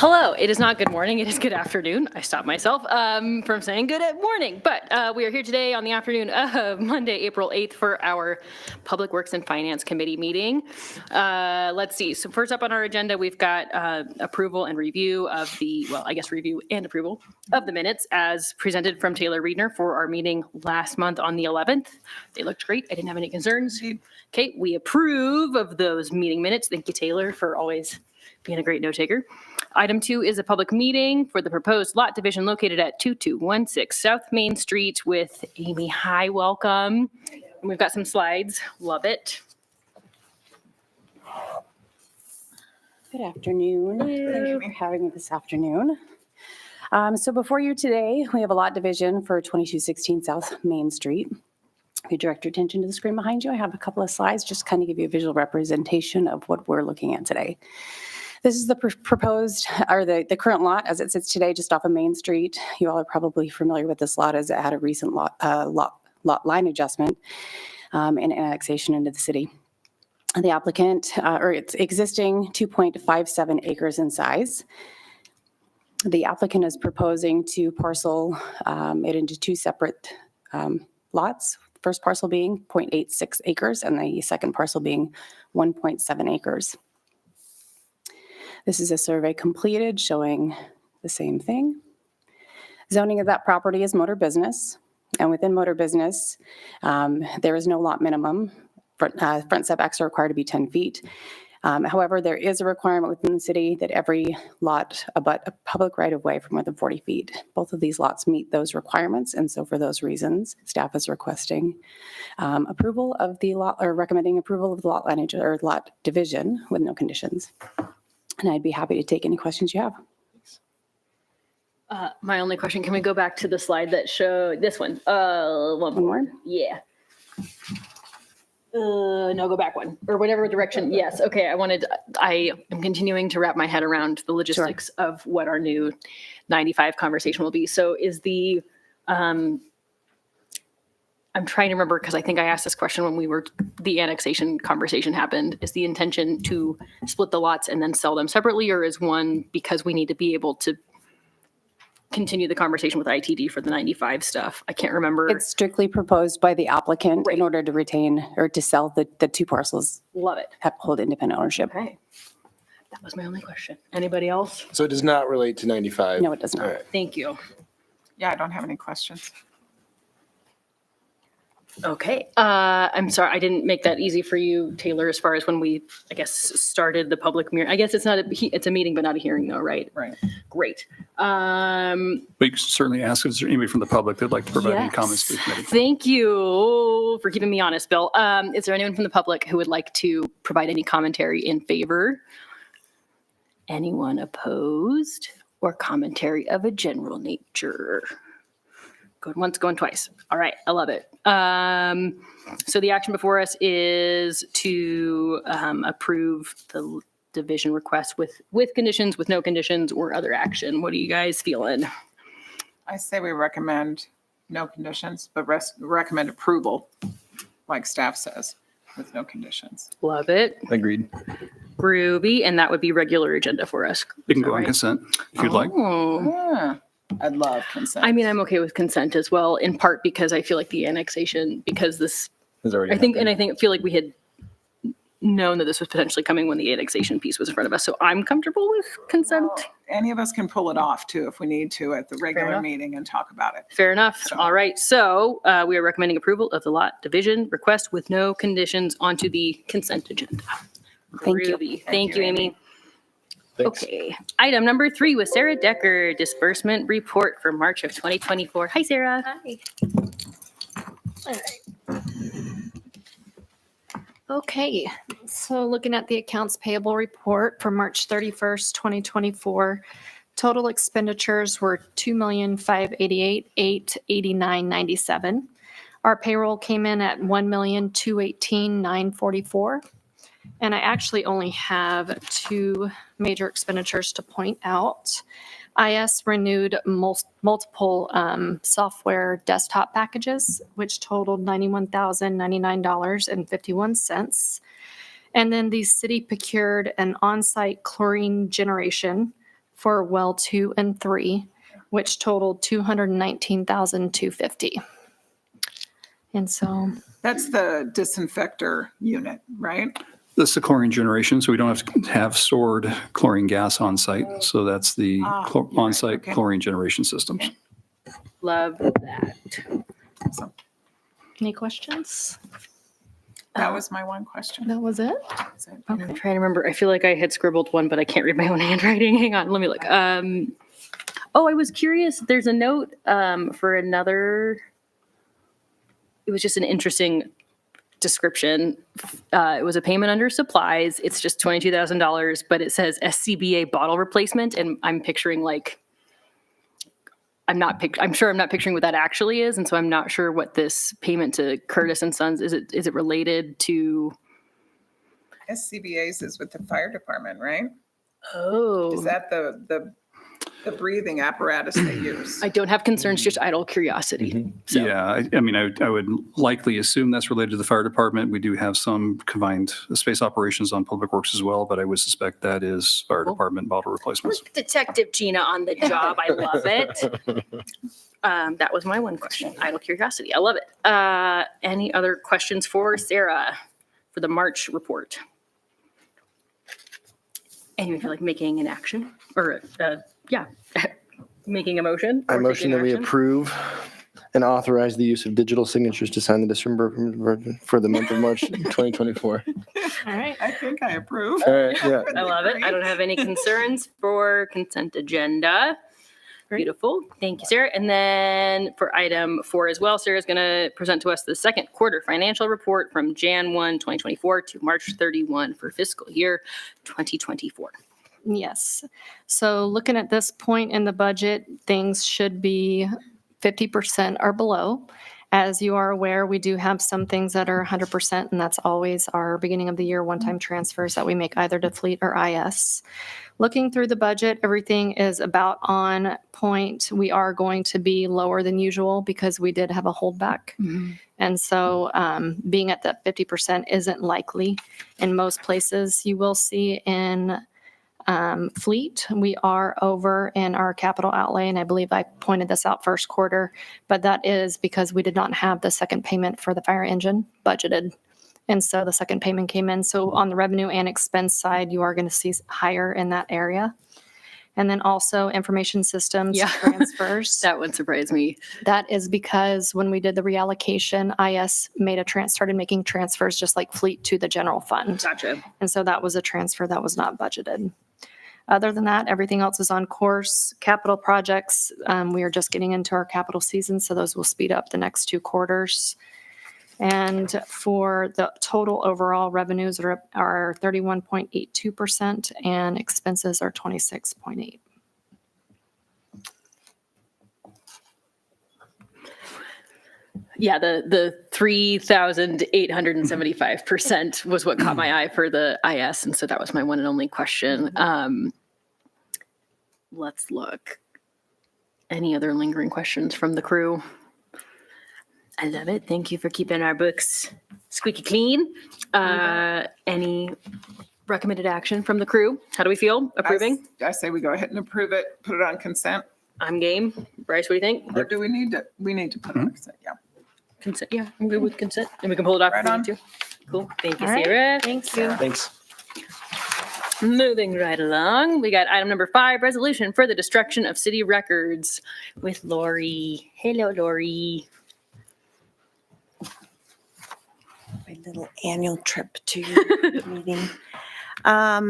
Hello, it is not good morning, it is good afternoon. I stopped myself from saying good morning, but we are here today on the afternoon of Monday, April 8th for our Public Works and Finance Committee meeting. Let's see, so first up on our agenda, we've got approval and review of the, well, I guess review and approval of the minutes as presented from Taylor Reedner for our meeting last month on the 11th. They looked great, I didn't have any concerns. Okay, we approve of those meeting minutes. Thank you, Taylor, for always being a great note taker. Item 2 is a public meeting for the proposed lot division located at 2216 South Main Street with Amy. Hi, welcome. And we've got some slides. Love it. Good afternoon. Thank you for having me this afternoon. So before you today, we have a lot division for 2216 South Main Street. If you direct your attention to the screen behind you, I have a couple of slides just kind of give you a visual representation of what we're looking at today. This is the proposed, or the current lot as it sits today just off of Main Street. You all are probably familiar with this lot as it had a recent lot line adjustment and annexation into the city. The applicant, or it's existing 2.57 acres in size. The applicant is proposing to parcel it into two separate lots. First parcel being 0.86 acres and the second parcel being 1.7 acres. This is a survey completed showing the same thing. Zoning of that property is motor business. And within motor business, there is no lot minimum. Front setbacks are required to be 10 feet. However, there is a requirement within the city that every lot abut a public right-of-way for more than 40 feet. Both of these lots meet those requirements, and so for those reasons, staff is requesting approval of the lot, or recommending approval of the lot line or lot division with no conditions. And I'd be happy to take any questions you have. My only question, can we go back to the slide that showed this one? One more? Yeah. No, go back one, or whatever direction. Yes, okay, I am continuing to wrap my head around the logistics of what our new 95 conversation will be. So is the, I'm trying to remember, because I think I asked this question when the annexation conversation happened. Is the intention to split the lots and then sell them separately, or is one because we need to be able to continue the conversation with ITD for the 95 stuff? I can't remember. It's strictly proposed by the applicant in order to retain or to sell the two parcels. Love it. Hold independent ownership. Okay. That was my only question. Anybody else? So it does not relate to 95? No, it does not. All right. Thank you. Yeah, I don't have any questions. Okay. I'm sorry, I didn't make that easy for you, Taylor, as far as when we, I guess, started the public hearing. I guess it's a meeting, but not a hearing though, right? Right. Great. But you can certainly ask, is there anybody from the public that'd like to provide any comments to the committee? Thank you for keeping me honest, Bill. Is there anyone from the public who would like to provide any commentary in favor? Anyone opposed or commentary of a general nature? Going once, going twice. All right, I love it. So the action before us is to approve the division request with conditions, with no conditions, or other action. What are you guys feeling? I say we recommend no conditions, but recommend approval, like staff says, with no conditions. Love it. Agreed. Groovy, and that would be regular agenda for us. You can go on consent if you'd like. Oh. Yeah, I'd love consent. I mean, I'm okay with consent as well, in part because I feel like the annexation, because this, It's already I feel happened. like we had known that this was potentially coming when the annexation piece was in front of us. So I'm comfortable with consent. Any of us can pull it off too if we need to at the regular enough. meeting and talk about it. Fair enough. So- All right. So we are recommending approval of the lot division request with no conditions onto the consent agenda. Thank you. Groovy. Thank you, Amy. Thanks. Okay. Item number 3 was Sarah Decker, disbursement report for March of 2024. Hi, Sarah. Hi. All right. Okay, so looking at the accounts payable report for March 31st, 2024, total expenditures were $2,588,889.97. Our payroll came in at $1,218,944. And I actually only have 2 major expenditures to point out. IS renewed multiple software desktop packages, which totaled $91,099.51. And then the city procured an on-site chlorine generation for well 2 and 3, which totaled $219,250. And so, That's the disinfector unit, right? This is the chlorine generation, so we don't have to have stored chlorine gas on site. So that's the Ah, you're right, on-site okay. chlorine generation systems. Love that. So any questions? that was my one question. That was it? Is it- I'm trying to remember. I feel like I had scribbled one, but I can't read my own handwriting. Hang on, let me look. Oh, I was curious. There's a note for another. It was just an interesting description. It was a payment under supplies. It's just $22,000, but it says SCBA bottle replacement, and I'm picturing like. I'm sure I'm not picturing what that actually is, and so I'm not sure what this payment to Curtis and Sons is. It related to? SCBA's is with the fire department, right? Oh, Is that the breathing apparatus they use? I don't have concerns, just idle curiosity. So. Yeah, I mean, I would likely assume that's related to the fire department. We do have some combined space operations on Public Works as well, but I would suspect that is fire department bottle replacements. Detective Gina on the job. I love it. That was my one question. Idle curiosity. I love it. Any other questions for Sarah for the March report? Anyone feel like making an action or making a motion? I or motion taking that we action? approve and authorize the use of digital signatures to sign the disbursement version for the month of March 2024. All right. I think I approve. All right, yeah. I love it. I don't have any concerns for consent agenda. Beautiful. Thank you, Sarah. And then for item 4 as well, Sarah's going to present to us the second quarter financial report from Jan 1, 2024 to March 31 for fiscal year 2024. Yes. So looking at this point in the budget, things should be 50% or below. As you are aware, we do have some things that are 100%, and that's always our beginning of the year one-time transfers that we make either to Fleet or IS. Looking through the budget, everything is about on point. We are going to be lower than usual because we did have a holdback. And so being at that 50% isn't likely in most places. You will see in Fleet, we are over in our capital outlay, and I believe I pointed this out first quarter, but that is because we did not have the second payment for the fire engine budgeted. And so the second payment came in. So on the revenue and expense side, you are going to see higher in that area. And then also information systems Yeah. transfers. That would surprise me. That is because when we did the reallocation, IS started making transfers just like Fleet to the general fund. Gotcha. And so that was a transfer that was not budgeted. Other than that, everything else is on course. Capital projects, we are just getting into our capital season, so those will speed up the next 2 quarters. And for the total overall revenues are 31.82% and expenses are 26.8%. Yeah, the 3,875% was what caught my eye for the IS, and so that was my one and only question. Let's look. Any other lingering questions from the crew? I love it. Thank you for keeping our books squeaky clean. Any recommended action from the crew? How do we feel? Approving? I say we go ahead and approve it, put it on consent. I'm game. Bryce, what do you think? Or do we need to? We need to put it on consent, yeah. Consent. Yeah, I'm good with consent. And we can pull it off Right if we on. need to. Cool. Thank you, All right. Sarah. Thank you. Thanks. Moving right along, we got item number 5, resolution for the destruction of city records with Lori. Hello, Lori. My little annual trip to your meeting.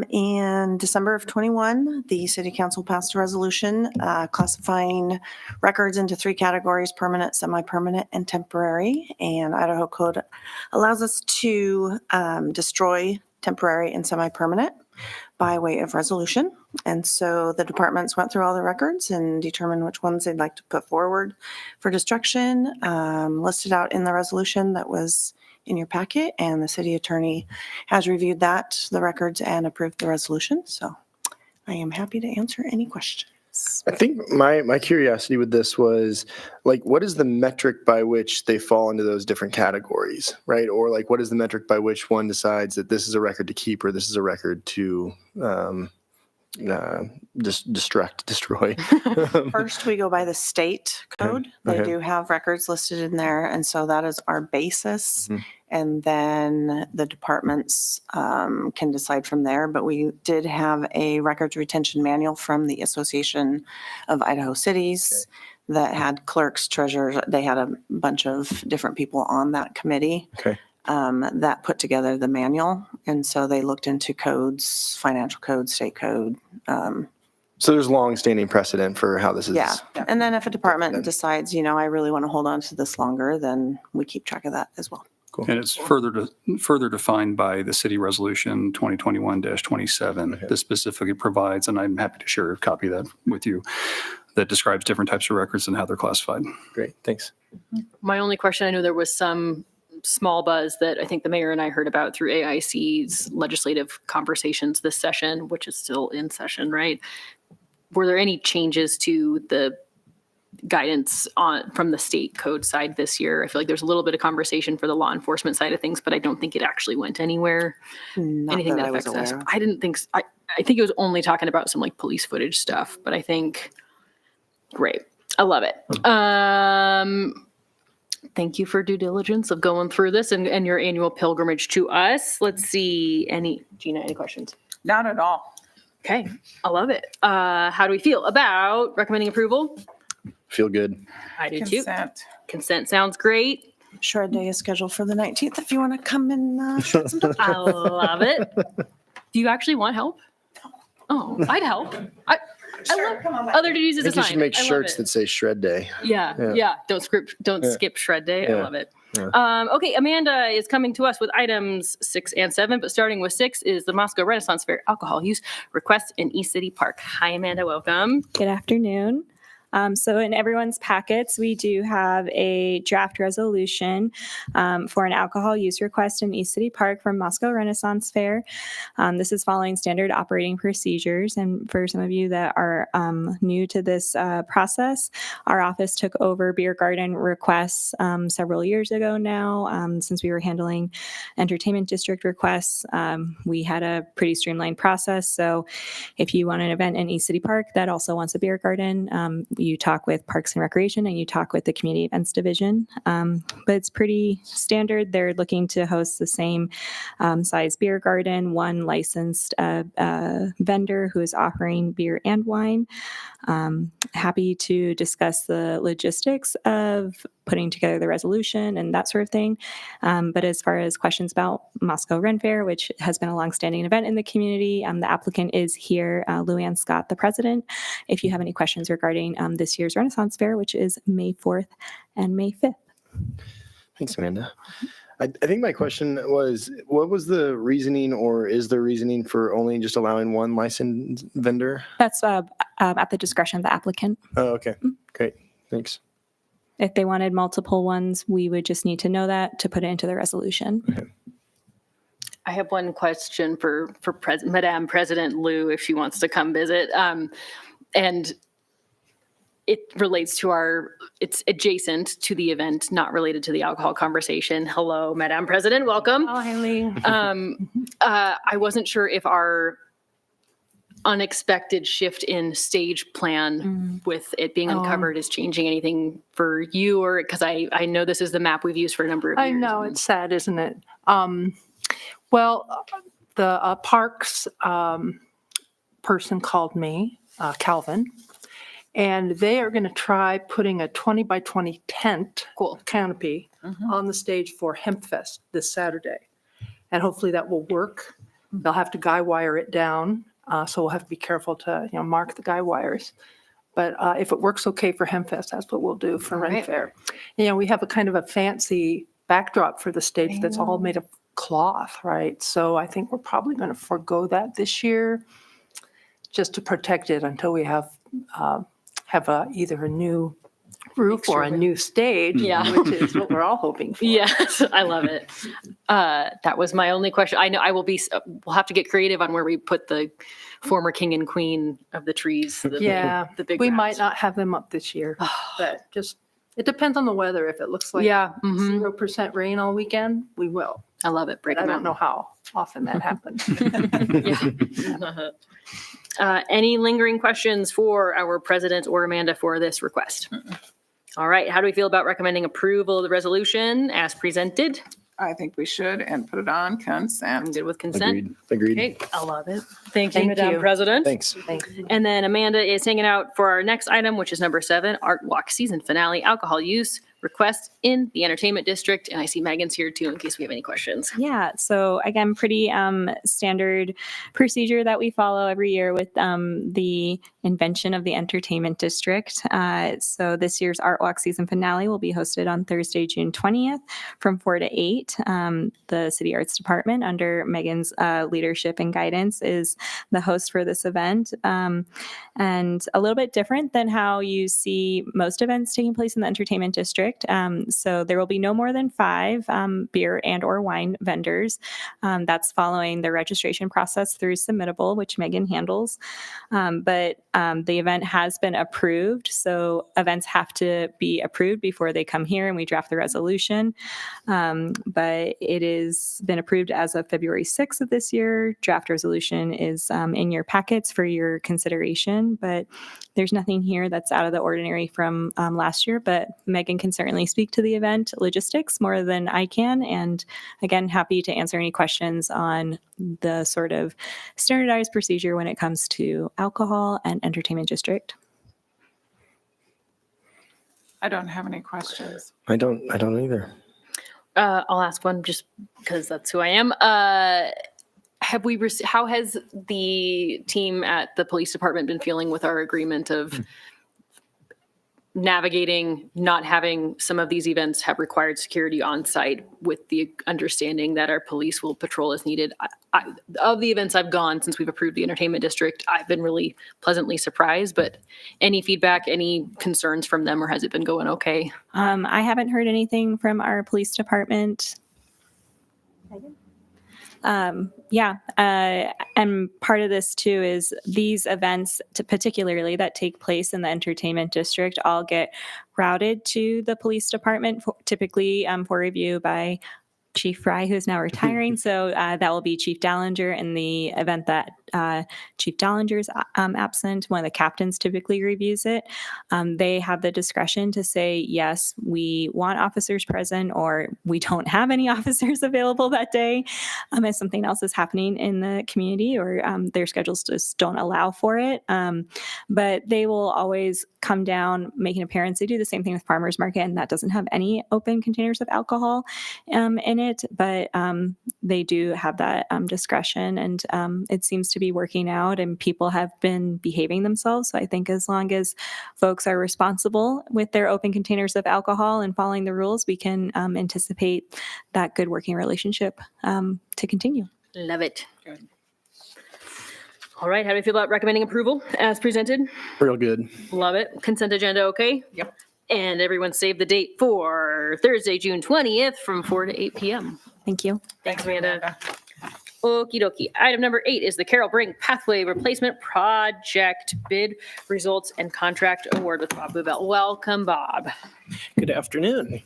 In December of 21, the city council passed a resolution classifying records into 3 categories: permanent, semi-permanent, and temporary. And Idaho code allows us to destroy temporary and semi-permanent by way of resolution. And so the departments went through all the records and determined which ones they'd like to put forward for destruction, listed out in the resolution that was in your packet, and the city attorney has reviewed the records, and approved the resolution. So I am happy to answer any questions. I think my curiosity with this was, like, what is the metric by which they fall into those different categories, right? Or like, what is the metric by which one decides that this is a record to keep or this is a record to destroy. First, we go by the state code. They Okay. do have records listed in there, and so that is our basis. Mhm. And then the departments can decide from there. But we did have a records retention manual from the Association of Idaho Cities that had clerks, treasurers. They had a bunch of different people on that committee Okay. that put together the manual. And so they looked into codes, financial code, state code. So there's long-standing precedent for how this is. Yeah. And then if a department Then- decides, I really want to hold on to this longer, then we keep track of that as well. Cool. And it's further defined by the city resolution 2021-27 Okay. that specifically provides, and I'm happy to share a copy of that with you, that describes different types of records and how they're classified. Great. Thanks. My only question, I know there was some small buzz that I think the mayor and I heard about through AIC's legislative conversations this session, which is still in session, right? Were there any changes to the guidance from the state code side this year? I feel like there's a little bit of conversation for the law enforcement side of things, but I don't think it actually went anywhere. Not Anything that that I was affects us. aware of. I didn't think, I think it was only talking about some like police footage stuff, but I think, great. I love it. Thank you for due diligence of going through this and your annual pilgrimage to us. Let's see, Gina, any questions? Not at all. Okay, I love it. How do we feel about recommending approval? Feel good. I do too. Consent. Consent sounds great. Shred day is scheduled for the 19th if you want to come and shred some time. I love it. Do you actually want help? Oh, I'd help. I love other duties I is think you assigned. should make I love shirts it. that say Shred Day. Yeah. Yeah. Don't skip shred day. I Yeah. love it. Yeah. Okay, Amanda is coming to us with items 6 and 7, but starting with 6 is the Moscow Renaissance Fair alcohol use request in East City Park. Hi, Amanda. Welcome. Good afternoon. So in everyone's packets, we do have a draft resolution for an alcohol use request in East City Park from Moscow Renaissance Fair. This is following standard operating procedures. And for some of you that are new to this process, our office took over beer garden requests several years ago now. Since we were handling entertainment district requests, we had a pretty streamlined process. So if you want an event in East City Park that also wants a beer garden, you talk with Parks and Recreation and you talk with the Community Events Division. But it's pretty standard. They're looking to host the same size beer garden, one licensed vendor who is offering beer and wine. Happy to discuss the logistics of putting together the resolution and that sort of thing. But as far as questions about Moscow Ren Fair, which has been a longstanding event in the community, the applicant is here, Luann Scott, the president. If you have any questions regarding this year's Renaissance Fair, which is May 4th and May 5th. Thanks, Amanda. I think my question was, what was the reasoning or is there reasoning for only just allowing one licensed vendor? That's at the discretion of the applicant. Oh, okay. Great. Thanks. If they wanted multiple ones, we would just need to know that to put it into the resolution. I have one question for Madame President Lou, if she wants to come visit. And it relates to it's adjacent to the event, not related to the alcohol conversation. Hello, Madame President, welcome. Oh, Eileen. I wasn't sure if our unexpected shift in stage plan with it being uncovered is changing anything for you, or because I know this is the map we've used for a number of years. I know, it's sad, isn't it? Well, the parks person called me, Calvin, and they are going to try putting a 20 by 20 tent canopy on the stage for Hemp Fest this Saturday. And hopefully that will work. They'll have to guy wire it down, so we'll have to be careful to mark the guy wires. But if it works okay for Hemp Fest, that's what we'll do for Ren Fair. We have a kind of a fancy backdrop for the stage that's all made of cloth, right? So I think we're probably going to forego that this year just to protect it until we have either a new roof or a new stage, which is what we're all hoping for. Yes, I love it. That was my only question. I know we'll have to get creative on where we put the former king and queen of the trees. The big we wraps. might not have them up this year, but it depends on the weather. If it looks like 0% rain all weekend, we will. I love it. Break I them don't out. know how often that happens. Any lingering questions for our president or Amanda for this request? All right, how do we feel about recommending approval of the resolution as presented? I think we should and put it on I'm consent. good with consent. Agreed. Okay, I love it. Thank you, Thank Madam you. President. Thanks. And then Amanda is hanging out for our next item, which is number 7, Art Walk Season Finale, Alcohol Use Request in the Entertainment District. And I see Megan's here too, in case we have any questions. Yeah, so again, pretty standard procedure that we follow every year with the invention of the entertainment district. So this year's Art Walk season finale will be hosted on Thursday, June 20th from 4 to 8. The City Arts Department, under Megan's leadership and guidance, is the host for this event. And a little bit different than how you see most events taking place in the entertainment district. So there will be no more than 5 beer and or wine vendors. That's following the registration process through Submittable, which Megan handles. But the event has been approved. So events have to be approved before they come here and we draft the resolution. But it has been approved as of February 6th of this year. Draft resolution is in your packets for your consideration, but there's nothing here that's out of the ordinary from last year, but Megan can certainly speak to the event logistics more than I can. And again, happy to answer any questions on the sort of standardized procedure when it comes to alcohol and entertainment district. I don't have any questions. I don't either. I'll ask one just because that's who I am. How has the team at the police department been feeling with our agreement of navigating not having some of these events have required security on site, with the understanding that our police will patrol as needed? Of the events I've gone since we've approved the entertainment district, I've been really pleasantly surprised, but any feedback, any concerns from them, or has it been going okay? I haven't heard anything from our police department. And part of this too is these events, particularly that take place in the entertainment district, all get routed to the police department, typically for review by Chief Fry, who is now retiring. So that will be Chief Dallinger. In the event that Chief Dallinger is absent, one of the captains typically reviews it. They have the discretion to say, yes, we want officers present, or we don't have any officers available that day if something else is happening in the community, or their schedules just don't allow for it. But they will always come down, make an appearance. They do the same thing with Farmers Market, and that doesn't have any open containers of alcohol in it, but they do have that discretion, and it seems to be working out, and people have been behaving themselves. So I think as long as folks are responsible with their open containers of alcohol and following the rules, we can anticipate that good working relationship to continue. Love it. Good. All right, how do we feel about recommending approval as presented? Real good. Love it. Consent agenda, okay? Yep. And everyone save the date for Thursday, June 20th from 4 to 8 p.m. Thank you. Thanks, Amanda. Okie dokie. Item number 8 is the Carroll Brink Pathway Replacement Project bid results and contract award with Bob Boubel. Welcome, Bob. Good afternoon.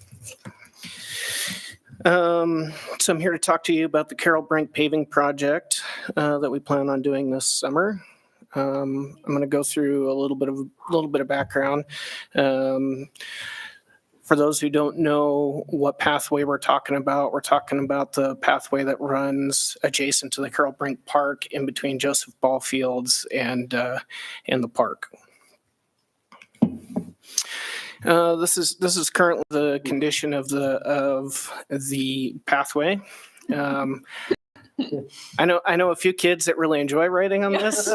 So I'm here to talk to you about the Carroll Brink paving project that we plan on doing this summer. I'm going to go through a little bit of background. For those who don't know what pathway we're talking about the pathway that runs adjacent to the Carroll Brink Park in between Joseph Ball Fields and the park. This is currently the condition of the pathway. I know a few kids that really enjoy riding on this,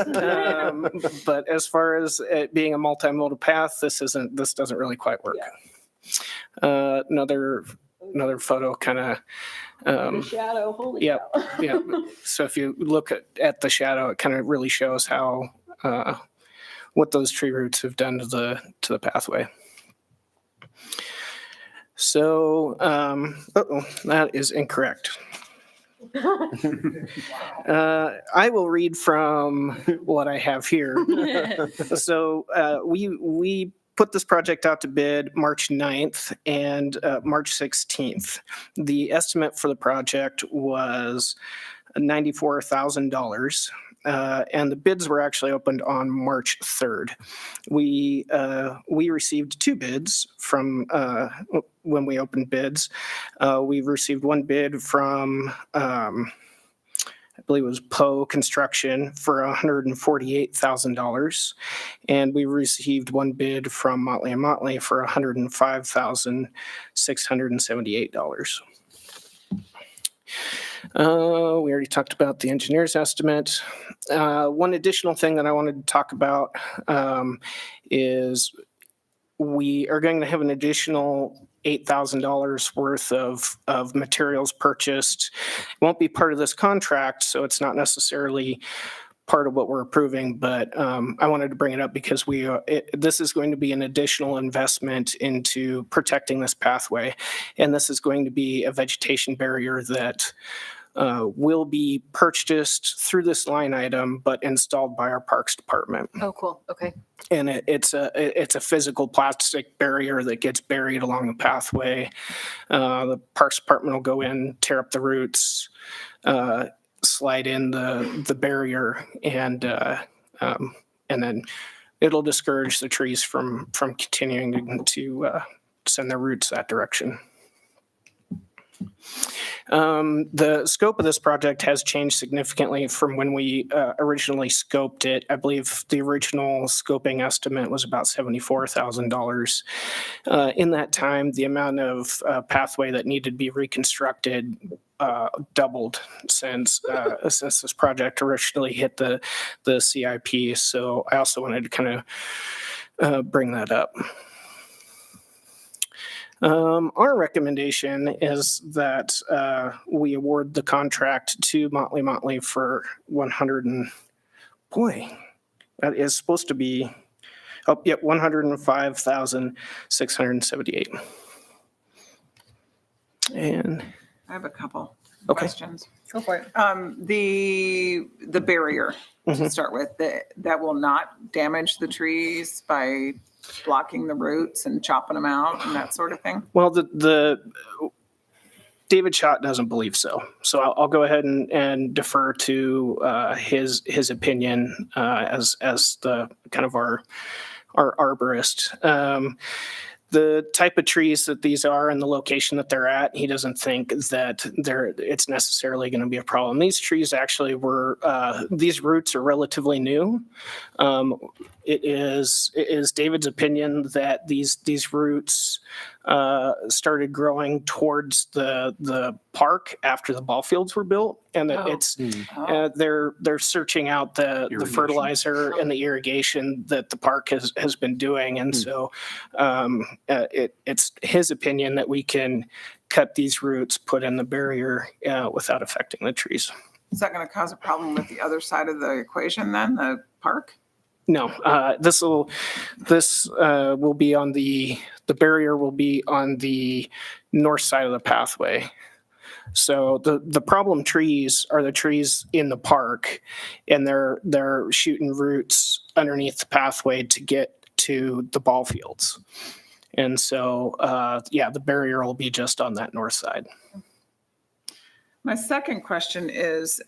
but as far as it being a multimodal path, this doesn't really quite work. Another photo kind of Shadow, holy yeah. So if you look at the shadow, it kind of really shows how what those tree roots have done to the pathway. So that is incorrect. I will read from what I have here. So we put this project out to bid March 9th and March 16th. The estimate for the project was $94,000. and the bids were actually opened on March 3rd. We received 2 bids from when we opened bids. We received one bid from I believe it was Poe Construction for $148,000. And we received one bid from Motley & Motley for $105,678. We already talked about the engineer's estimate. One additional thing that I wanted to talk about is we are going to have an additional $8,000 worth of materials purchased. It won't be part of this contract, so it's not necessarily part of what we're approving, but I wanted to bring it up because this is going to be an additional investment into protecting this pathway. And this is going to be a vegetation barrier that will be purchased through this line item, but installed by our Parks Department. Oh, cool. Okay. And it's a physical plastic barrier that gets buried along the pathway. The Parks Department will go in, tear up the roots, slide in the barrier, and then it'll discourage the trees from continuing to send their roots that direction. The scope of this project has changed significantly from when we originally scoped it. I believe the original scoping estimate was about $74,000. In that time, the amount of pathway that needed to be reconstructed doubled since this project originally hit the CIP. So I also wanted to kind of bring that up. Our recommendation is that we award the contract to Motley for that is supposed to be, $105,678. And I have a couple Okay. questions. Go for it. The barrier to start with, that will not damage the trees by blocking the roots and chopping them out and that sort of thing? well, the David Schott doesn't believe so. So I'll go ahead and defer to his opinion as the kind of our arborist. The type of trees that these are and the location that they're at, he doesn't think that it's necessarily going to be a problem. These trees actually these roots are relatively new. It is David's opinion that these roots started growing towards the park after the ball fields were built, and that they're searching out the fertilizer and the irrigation that the park has been doing, and so it's his opinion that we can cut these roots, put in the barrier without affecting the trees. Is that going to cause a problem with the other side of the equation then, the park? No, this will be on the barrier will be on the north side of the pathway. So the problem trees are the trees in the park, and they're shooting roots underneath the pathway to get to the ball fields. And so, the barrier will be just on that north side. My second question is,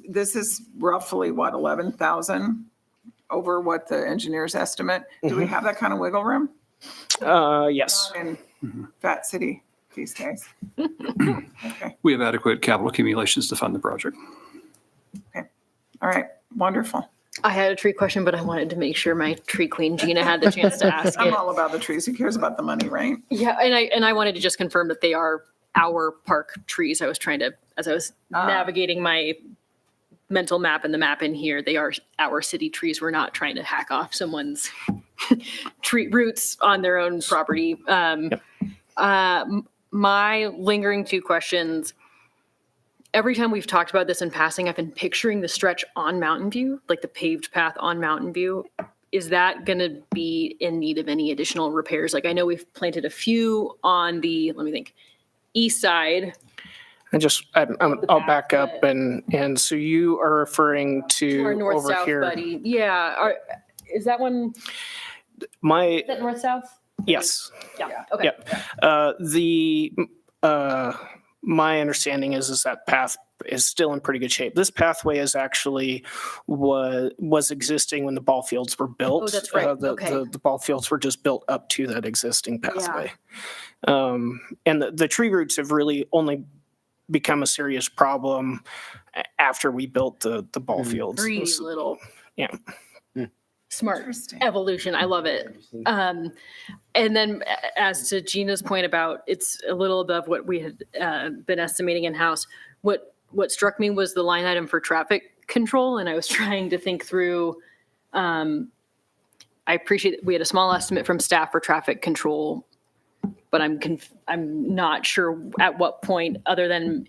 this is roughly what, 11,000 over what the engineer's estimate? Do we have that kind of wiggle room? Yes. Not in Fat City these days. Okay. We have adequate capital accumulations to fund the project. All right. Wonderful. I had a tree question, but I wanted to make sure my tree queen Gina had the chance to ask I'm it. all about the trees. Who cares about the money, right? Yeah, and I wanted to just confirm that they are our park trees. I was trying to, as I was navigating my mental map and the map in here, they are our city trees. We're not trying to hack off someone's tree roots on their own property. My lingering 2 questions. Every time we've talked about this in passing, I've been picturing the stretch on Mountain View, like the paved path on Mountain View. Is that going to be in need of any additional repairs? Like, I know we've planted a few on the, let me think, east side. I'll back up and so you are referring to Our over north-south here. buddy. Yeah. Is that one, is that north-south? Yes. Yeah. Okay. Yep. My understanding is that path still in pretty good shape. This pathway is actually was existing when the ball fields were built. Oh, that's right. Okay. The ball fields were just built up to that existing pathway. And the tree roots have really only become a serious problem after we built the ball fields. Greedy little. Yeah. Smart Interesting. evolution. I love it. And then as to Gina's point about it's a little above what we had been estimating in-house, what struck me was the line item for traffic control. And I was trying to think through, I appreciate that we had a small estimate from staff for traffic control, but I'm not sure at what point other than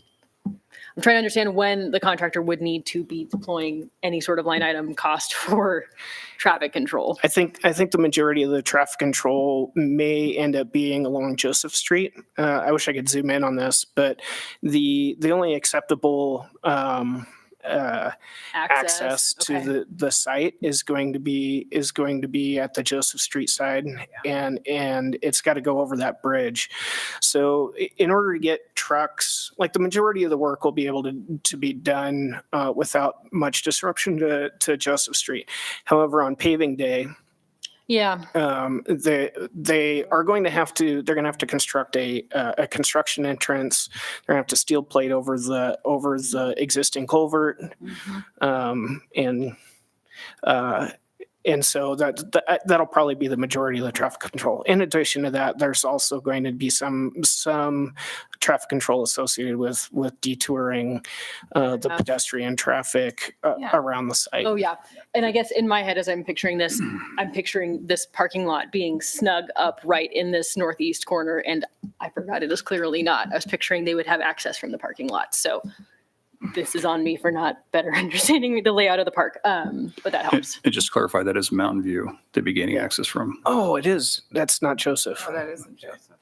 I'm trying to understand when the contractor would need to be deploying any sort of line item cost for traffic control. I think the majority of the traffic control may end up being along Joseph Street. I wish I could zoom in on this, but the only acceptable access to Okay. the site is going to be at the Joseph Street side, and it's got to go over that bridge. So in order to get trucks, like the majority of the work will be able to be done without much disruption to Joseph Street. However, on paving day, Yeah. they are going to have to construct a construction entrance. They're going to have to steel plate over the existing culvert, and so that'll probably be the majority of the traffic control. In addition to that, there's also going to be some traffic control associated with detouring the pedestrian traffic around the site. Oh, yeah. And I guess in my head, as I'm picturing this parking lot being snug up right in this northeast corner. And I forgot it is clearly not. I was picturing they would have access from the parking lot. So this is on me for not better understanding the layout of the park. But that helps. And just to clarify, that is Mountain View they'd be gaining access from. Oh, it is. That's not Joseph. Oh, that isn't Joseph.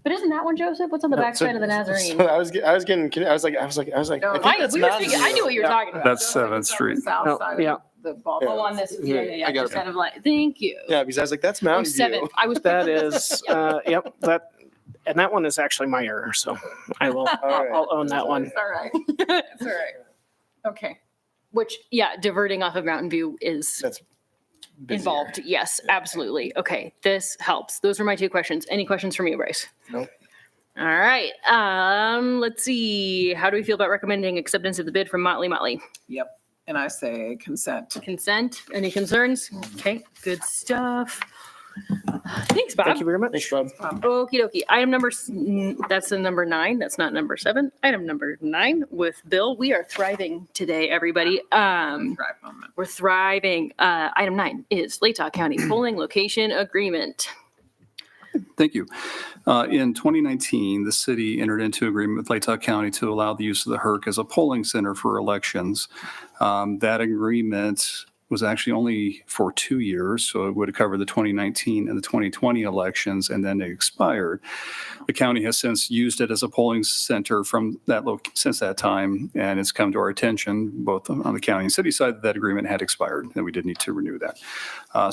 But isn't that one Joseph? What's on the backside of the Nazarene? So I was like, I think that's Mountain View. I knew what you were talking about. That's 7th Street. South No, side yeah. of the ball. Oh, on this. Yeah. I got Just it. kind of like, thank you. Yeah, because I was like, that's Oh, Mountain View. 7th. I was. That is, yep, and that one is actually my error, so right. I'll own that one. It's all right. It's all right. Okay. Which, yeah, diverting off of Mountain View is That's busier. involved. Yes, absolutely. Okay, this helps. Those are my two questions. Any questions from you, Bryce? Nope. All right. Let's see. How do we feel about recommending acceptance of the bid from Motley Motley? Yep. And I say consent. Consent? Any concerns? Okay, good stuff. Thanks, Bob. Thank you very much. Thanks, Bob. Okie dokie. Item number, that's the number 9. That's not number 7. Item number 9 with Bill. We are thriving today, everybody. Right moment. We're thriving. Item 9 is Latah County polling location agreement. Thank you. In 2019, the city entered into agreement with Latah County to allow the use of the HERC as a polling center for elections. That agreement was actually only for 2 years, so it would have covered the 2019 and the 2020 elections, and then it expired. The county has since used it as a polling center since that time, and it's come to our attention, both on the county and city side, that agreement had expired, and we did need to renew that.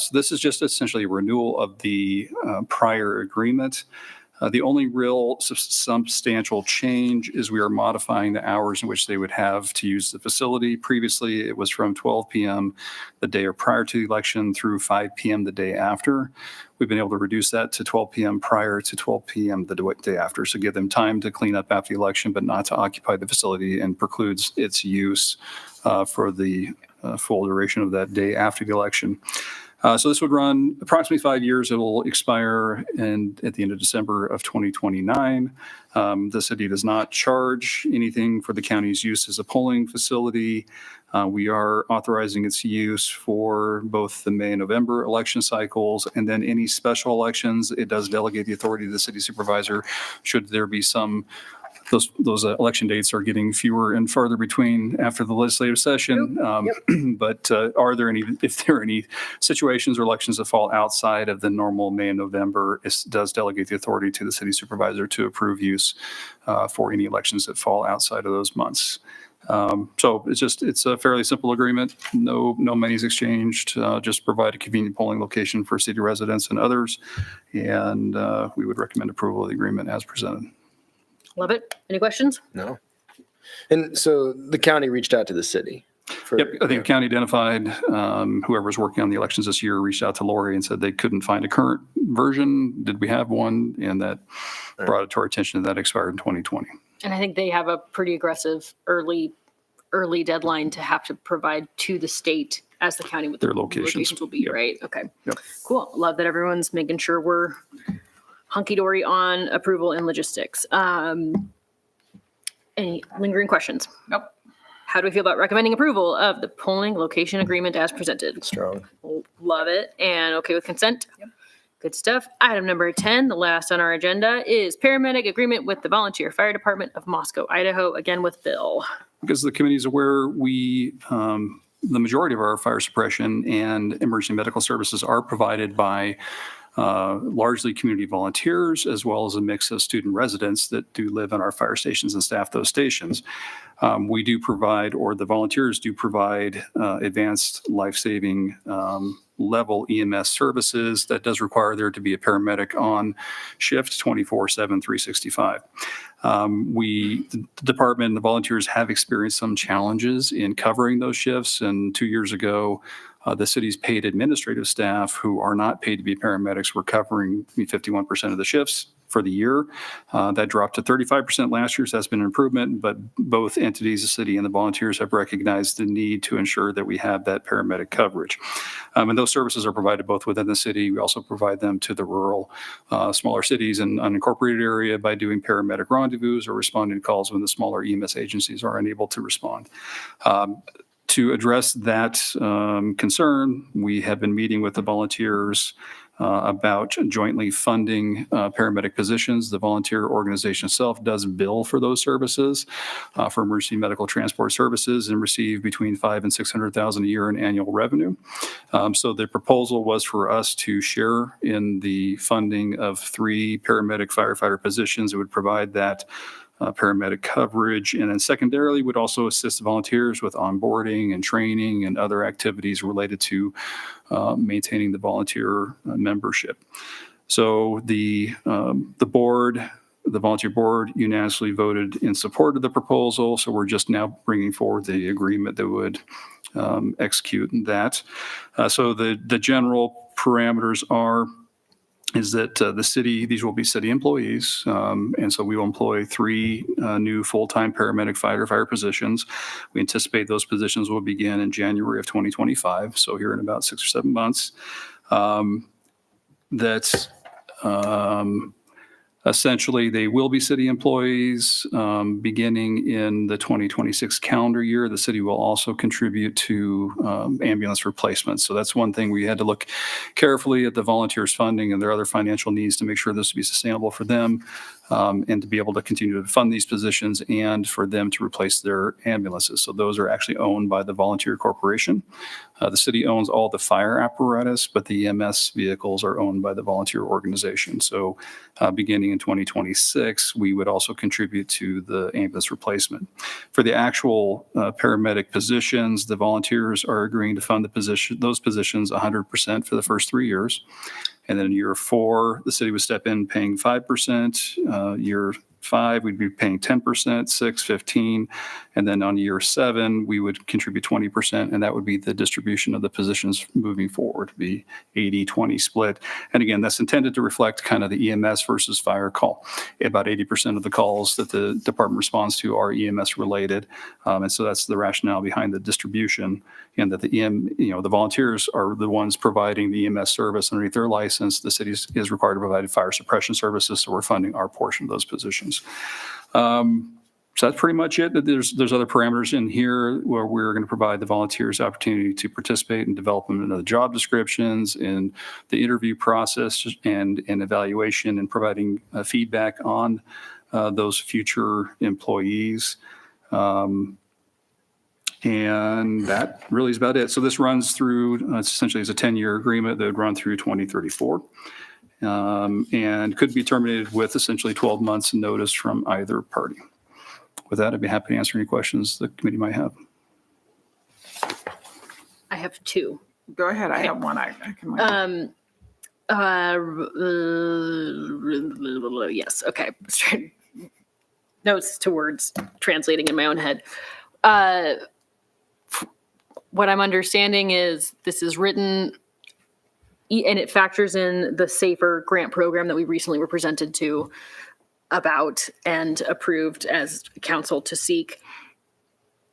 So this is just essentially a renewal of the prior agreement. The only real substantial change is we are modifying the hours in which they would have to use the facility. Previously, it was from 12 p.m. the day or prior to the election through 5 p.m. the day after. We've been able to reduce that to 12 p.m. prior to 12 p.m. the day after. So give them time to clean up after the election, but not to occupy the facility, and precludes its use for the full duration of that day after the election. So this would run approximately 5 years. It'll expire at the end of December of 2029. The city does not charge anything for the county's use as a polling facility. We are authorizing its use for both the May and November election cycles, and then any special elections. It does delegate the authority to the city supervisor should there be some. Those election dates are getting fewer and farther between after the legislative session. But if there are any situations or elections that fall outside of the normal May and November, it does delegate the authority to the city supervisor to approve use for any elections that fall outside of those months. So it's a fairly simple agreement. No money's exchanged. Just provide a convenient polling location for city residents and others. And we would recommend approval of the agreement as presented. Love it. Any questions? No. And so the county reached out to the city. For, Yep, I think the county identified, whoever was working on the elections this year reached out to Lori and said they couldn't find a current version. Did we have one? And that brought it to our attention that expired in 2020. And I think they have a pretty aggressive early deadline to have to provide to the state as the county with Their the locations. will be, Yep. right? Okay. Yep. Cool. Love that everyone's making sure we're hunky-dory on approval and logistics. Any lingering questions? Nope. How do we feel about recommending approval of the polling location agreement as presented? strong. Love it. And okay with consent? Yep. Good stuff. Item number 10, the last on our agenda, is paramedic agreement with the Volunteer Fire Department of Moscow, Idaho, again with Bill. Because the committee is aware, the majority of our fire suppression and emergency medical services are provided by largely community volunteers, as well as a mix of student residents that do live in our fire stations and staff those stations. We do provide, or the volunteers do provide, advanced life-saving level EMS services. That does require there to be a paramedic on shift 24/7, 365. The department and the volunteers have experienced some challenges in covering those shifts. And 2 years ago, the city's paid administrative staff who are not paid to be paramedics were covering 51% of the shifts for the year. That dropped to 35% last year, so that's been an improvement. But both entities, the city and the volunteers, have recognized the need to ensure that we have that paramedic coverage. And those services are provided both within the city. We also provide them to the rural, smaller cities and unincorporated area by doing paramedic rendezvous or responding to calls when the smaller EMS agencies are unable to respond. To address that concern, we have been meeting with the volunteers about jointly funding paramedic positions. The volunteer organization itself does bill for those services, for emergency medical transport services, and receive between $500,000 and $600,000 a year in annual revenue. So the proposal was for us to share in the funding of 3 paramedic firefighter positions. It would provide that paramedic coverage, and then secondarily would also assist volunteers with onboarding and training and other activities related to maintaining the volunteer membership. So the volunteer board unanimously voted in support of the proposal. So we're just now bringing forward the agreement that would execute that. So the general parameters is that the city, these will be city employees. And so we will employ 3 new full-time paramedic firefighter positions. We anticipate those positions will begin in January of 2025. So here in about 6 or 7 months. Essentially, they will be city employees beginning in the 2026 calendar year. The city will also contribute to ambulance replacements. So that's one thing we had to look carefully at the volunteers' funding and their other financial needs to make sure this would be sustainable for them and to be able to continue to fund these positions and for them to replace their ambulances. So those are actually owned by the volunteer corporation. The city owns all the fire apparatus, but the EMS vehicles are owned by the volunteer organization. So beginning in 2026, we would also contribute to the ambulance replacement. For the actual paramedic positions, the volunteers are agreeing to fund those positions 100% for the first 3 years. And then in year 4, the city would step in paying 5%. Year 5, we'd be paying 10%, 6, 15. And then on year 7, we would contribute 20%. And that would be the distribution of the positions moving forward, be 80-20 split. And again, that's intended to reflect kind of the EMS versus fire call. About 80% of the calls that the department responds to are EMS related. And so that's the rationale behind the distribution, and that the volunteers are the ones providing the EMS service underneath their license. The city is required to provide fire suppression services, so we're funding our portion of those positions. So that's pretty much it. There's other parameters in here where we're going to provide the volunteers opportunity to participate in development of the job descriptions, in the interview process, and evaluation, and providing feedback on those future employees. And that really is about it. So this runs through, essentially it's a 10-year agreement that would run through 2034. And could be terminated with essentially 12 months notice from either party. With that, I'd be happy to answer any questions the committee might have. I have 2. Go ahead. I have one. I can wait. Yes. Okay. notes to words translating in my own head. What I'm understanding is this is written and it factors in the SAFER grant program that we recently were presented to about and approved as council to seek.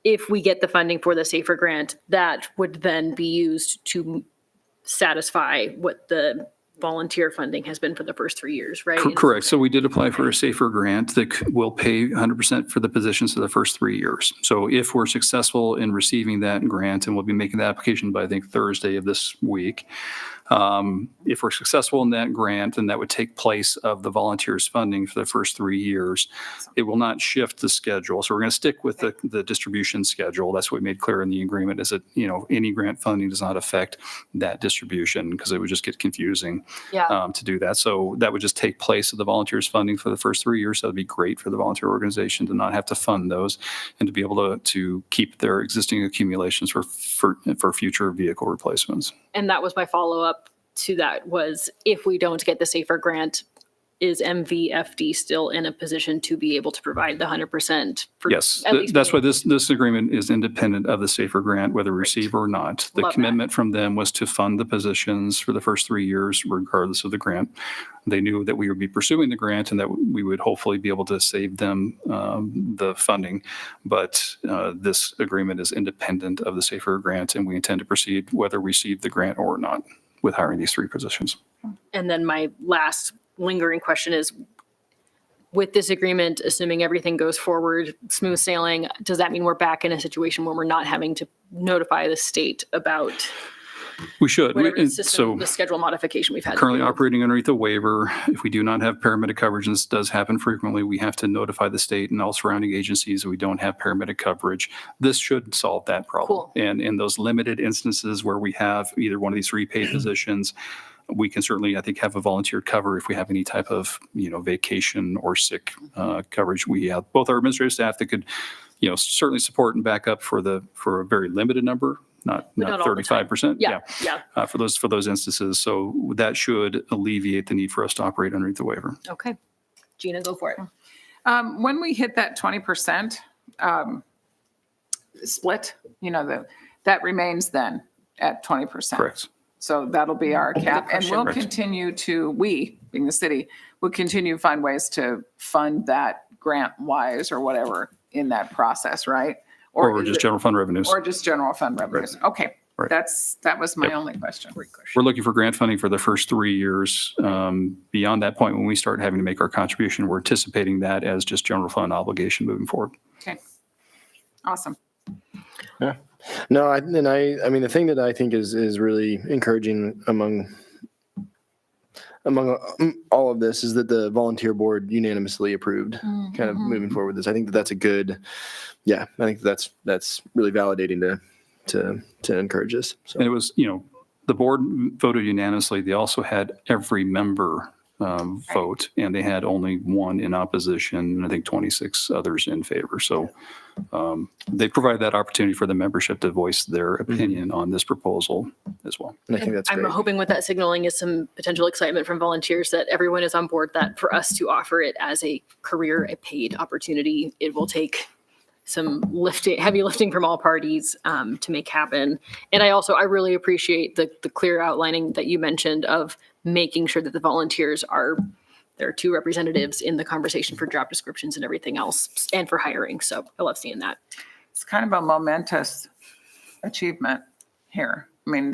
If we get the funding for the SAFER grant, that would then be used to satisfy what the volunteer funding has been for the first 3 years, right? Correct. So we did apply for a SAFER grant that will pay 100% for the positions for the first 3 years. So if we're successful in receiving that grant, and we'll be making the application by, I think, Thursday of this week, if we're successful in that grant, then that would take place of the volunteers funding for the first 3 years. It will not shift the schedule. So we're going to stick with the distribution schedule. That's what we made clear in the agreement, is that, any grant funding does not affect that distribution, because it would just get confusing to do that. So that would just take place of the volunteers funding for the first 3 years. That would be great for the volunteer organization to not have to fund those and to be able to keep their existing accumulations for future vehicle replacements. And that was my follow-up to that, was if we don't get the SAFER grant, is MVFD still in a position to be able to provide the 100%? Yes, at least that's why this agreement is independent of the SAFER grant, whether we receive or not. The Love that. commitment from them was to fund the positions for the first 3 years, regardless of the grant. They knew that we would be pursuing the grant and that we would hopefully be able to save them the funding. But this agreement is independent of the SAFER grant, and we intend to proceed whether we receive the grant or not with hiring these 3 positions. And then my last lingering question is, with this agreement, assuming everything goes forward, smooth sailing, does that mean we're back in a situation where we're not having to notify the state about We should. whatever the And system, so the schedule modification we've had? currently operating underneath a waiver. If we do not have paramedic coverage, and this does happen frequently, we have to notify the state and all surrounding agencies that we don't have paramedic coverage. This should solve that problem. Cool. And in those limited instances where we have either one of these 3 paid positions, we can certainly, I think, have a volunteer cover if we have any type of, vacation or sick coverage. We have both our administrative staff that could, certainly support and back up for a very limited number, not But not all the time. 35%. Yeah. For those instances. So that should alleviate the need for us to operate underneath the waiver. Okay. Gina, go for it. When we hit that 20% split, that remains then at 20%. Correct. So that'll be our cap. And we'll Correct. continue we, being the city, will continue to find ways to fund that grant-wise or whatever in that process, right? Or is just it- general fund revenues. Or just general fund revenues. Okay. Right. That was my Yep. only question. We're looking for grant funding for the first 3 years. Beyond that point, when we start having to make our contribution, we're anticipating that as just general fund obligation moving forward. Okay. Awesome. No, I mean, the thing that I think is really encouraging among all of this is that the volunteer board unanimously approved kind of moving forward with this. I think that's a good, I think that's really validating to encourage this. So. And it was, the board voted unanimously. They also had every member vote, and they had only 1 in opposition, and I think 26 others in favor. So they provide that opportunity for the membership to voice their opinion on this proposal as well. And I think that's I'm great. hoping with that signaling is some potential excitement from volunteers that everyone is on board, that for us to offer it as a career, a paid opportunity, it will take some heavy lifting from all parties to make happen. And I really appreciate the clear outlining that you mentioned of making sure that the volunteers there are 2 representatives in the conversation for job descriptions and everything else, and for hiring. So I love seeing that. It's kind of a momentous achievement here. I mean,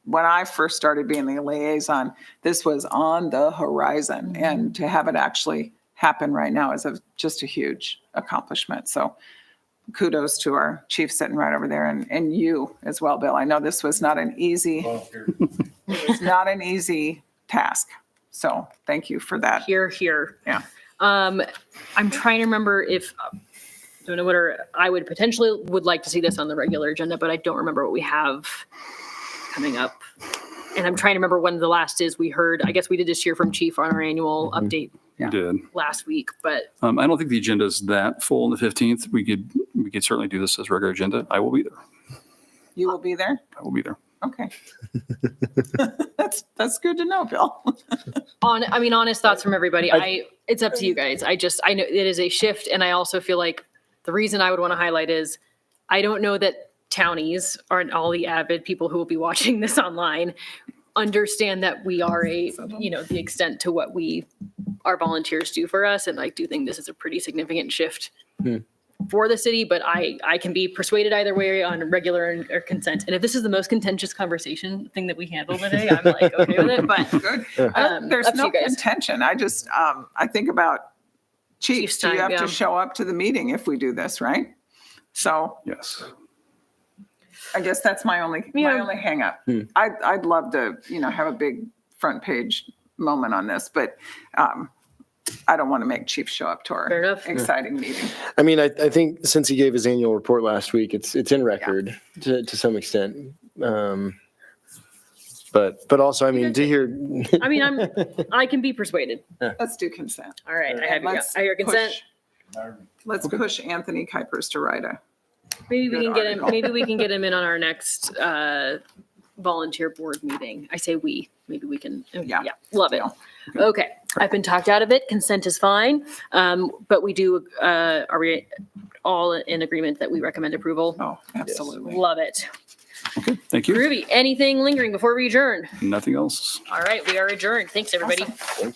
when I first started being the liaison, this was on the horizon, and to have it actually happen right now is just a huge accomplishment. So kudos to our chief sitting right over there, and you as well, Bill. I know this was not an easy task. So thank you for that. Here. Yeah. I'm trying to remember if, don't know what I would like to see this on the regular agenda, but I don't remember what we have coming up. And I'm trying to remember when the last is we heard, I guess we did just hear from Chief on our annual update We did. last week, but I don't think the agenda is that full on the 15th. We could certainly do this as regular agenda. I will be there. You will be there? I will be there. Okay. That's good to know, Bill. Honest thoughts from everybody. It's up to you guys. I know it is a shift, and I also feel like the reason I would want to highlight is I don't know that townies or all the avid people who will be watching this online understand that we are the extent to what our volunteers do for us, and do think this is a pretty significant shift for the city, but I can be persuaded either way on regular or consent. And if this is the most contentious conversation thing that we handle today, I'm okay with it, but Good. There's up to no you guys. contention. I just, I think about chiefs. Chief's Do you time, have to yeah. show up to the meeting if we do this, right? So Yes. I guess that's my only hang up. I'd love to, have a big front page moment on this, but I don't want to make chiefs show up to Fair our enough. exciting meeting. I mean, I think since he gave his annual report last week, it's in record to some extent. But also, I mean, to hear. I can be persuaded. Let's do consent. All right, I Let's hear consent. Let's push Anthony Kuipers to write a. Maybe we Good can get him. article. Maybe we can get him in on our next volunteer board meeting. I say we. Maybe we can. Yeah. Love it. Okay, I've been talked out of it. Consent is fine, but we do. Are we all in agreement that we recommend approval? Oh, absolutely. Love it. Thank you. Groovy. Anything lingering before we adjourn? Nothing else. All right, we are adjourned. Thanks, everybody. Awesome.